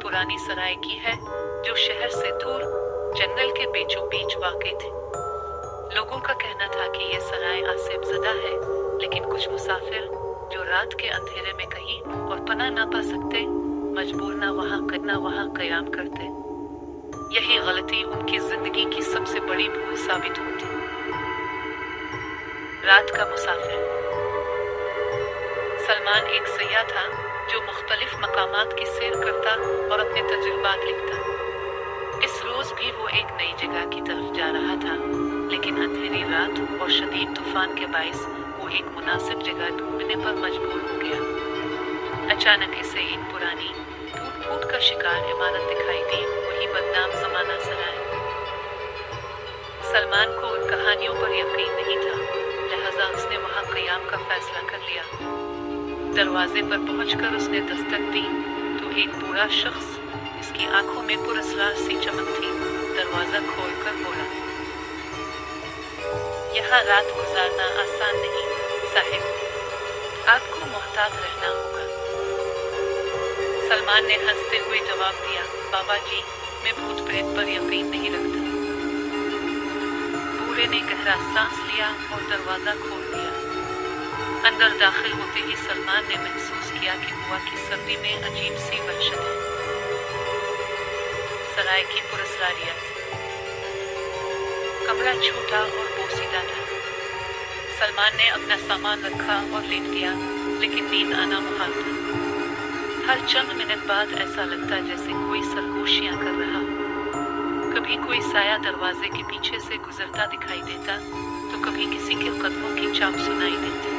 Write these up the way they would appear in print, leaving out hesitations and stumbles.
पुरानी सराय की है जो शहर से दूर जंगल के बीचों बीच वाक़ थी। लोगों का कहना था कि ये सराय आसिफज़दा है, लेकिन कुछ मुसाफिर जो रात के अंधेरे में कहीं और पनाह ना पा सकते, मजबूर ना वहाँ क़याम करते। यही गलती उनकी जिंदगी की सबसे बड़ी भूल साबित होती। रात का मुसाफिर। सलमान एक सयाह था जो मुख्तलिफ मकामात की सैर करता और अपने तजुर्बात लिखता। इस रोज भी वो एक नई जगह की तरफ जा रहा था, लेकिन अंधेरी रात और शदीद तूफान के बाइस वो एक मुनासिब जगह ढूंढने पर मजबूर हो गया। अचानक इसे एक पुरानी टूट का शिकार इमारत दिखाई दी, वही बदनाम जमाना सराय। सलमान को उन कहानियों पर यकीन नहीं था, लिहाजा उसने वहां क़याम का फैसला कर लिया। दरवाजे पर पहुंचकर उसने दस्तक दी तो एक बूढ़ा शख्स, जिसकी आंखों में पुरस्कार सी चमक थी, दरवाजा खोलकर बोला, यहाँ रात गुजारना आसान नहीं साहिब, आपको मोहतात रहना होगा। सलमान ने हंसते हुए जवाब दिया, बाबा जी, मैं भूत प्रेत पर यकीन नहीं रखता। बूढ़े ने गहरा सांस लिया और दरवाजा खोल दिया। अंदर दाखिल होते ही सलमान ने महसूस किया कि हवा की सर्दी में अजीब सी वहशत है। सराय की पुरस्कारियत। कमरा छोटा और बोसीदा था। सलमान ने अपना सामान रखा और लेट गया, लेकिन नींद आना मुहाल था। हर चंद मिनट बाद ऐसा लगता जैसे कोई सरगोशियां कर रहा हो। कभी कोई साया दरवाजे के पीछे से गुजरता दिखाई देता, तो कभी किसी के कदमों की चाप सुनाई देती।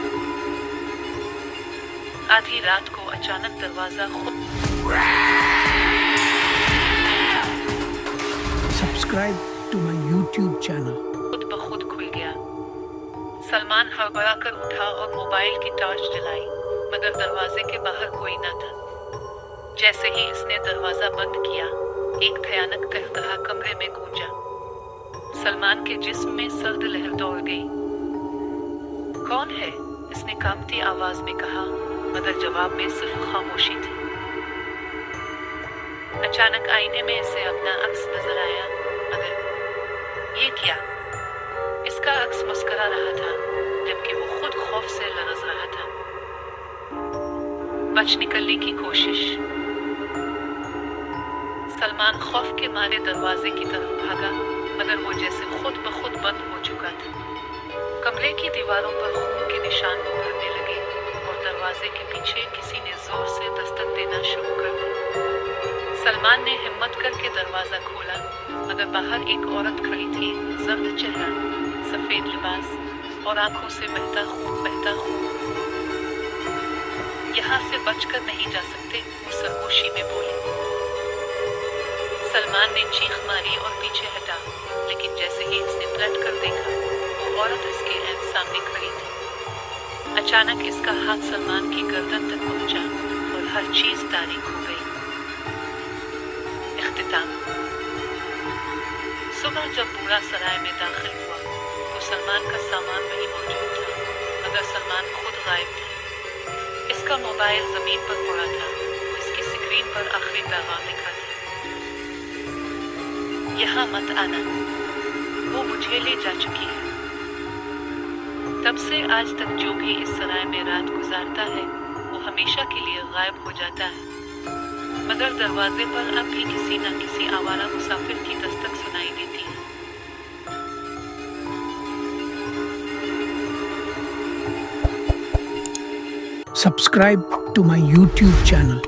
आधी रात को अचानक दरवाजा Subscribe to my YouTube channel. खुद ब खुद खुल गया। सलमान हड़बड़ा कर उठा और मोबाइल की टॉर्च जलाई, मगर दरवाजे के बाहर कोई न था। जैसे ही इसने दरवाजा बंद किया, एक भयानक कहकहा कमरे में गूंजा। सलमान के जिस्म में सर्द लहर दौड़ गई। कौन है? इसने कांपती आवाज में कहा, मगर जवाब में सिर्फ खामोशी थी। अचानक आईने में इसे अपना अक्स नजर आया, मगर ये क्या? इसका अक्स मुस्कुरा रहा था, जबकि वो खुद खौफ से लरज़ रहा था। बच निकलने की कोशिश। सलमान खौफ के मारे दरवाजे की तरफ भागा, मगर वो जैसे खुद ब खुद बंद हो चुका था। कमरे की दीवारों पर खून के निशान उभरने लगे और दरवाजे के पीछे किसी ने जोर से दस्तक देना शुरू कर दी। सलमान ने हिम्मत करके दरवाजा खोला, मगर बाहर एक औरत खड़ी थी, जर्द चेहरा, सफेद लिबास और आंखों से बहता खून। यहाँ से बचकर नहीं जा सकते, वो सरगोशी में बोली। सलमान ने चीख मारी और पीछे हटा, लेकिन जैसे ही इसने पलट कर देखा, वो औरत इसके ऐन सामने खड़ी थी। अचानक इसका हाथ सलमान की गर्दन तक पहुंचा और हर चीज तारीख हो गई। इख्तिताम। सुबह जब बूढ़ा सराय में दाखिल हुआ, तो सलमान का सामान वहीं मौजूद था, मगर सलमान खुद गायब था। इसका मोबाइल जमीन पर पड़ा था, इसकी स्क्रीन पर आखिरी पैगाम लिखा था, यहाँ मत आना, वो मुझे ले जा चुकी है। तब से आज तक जो भी इस सराय में रात गुजारता है, वो हमेशा के लिए गायब हो जाता है, मगर दरवाजे पर अब भी किसी न किसी आवारा मुसाफिर की दस्तक सुनाई देती है। Subscribe to my YouTube channel.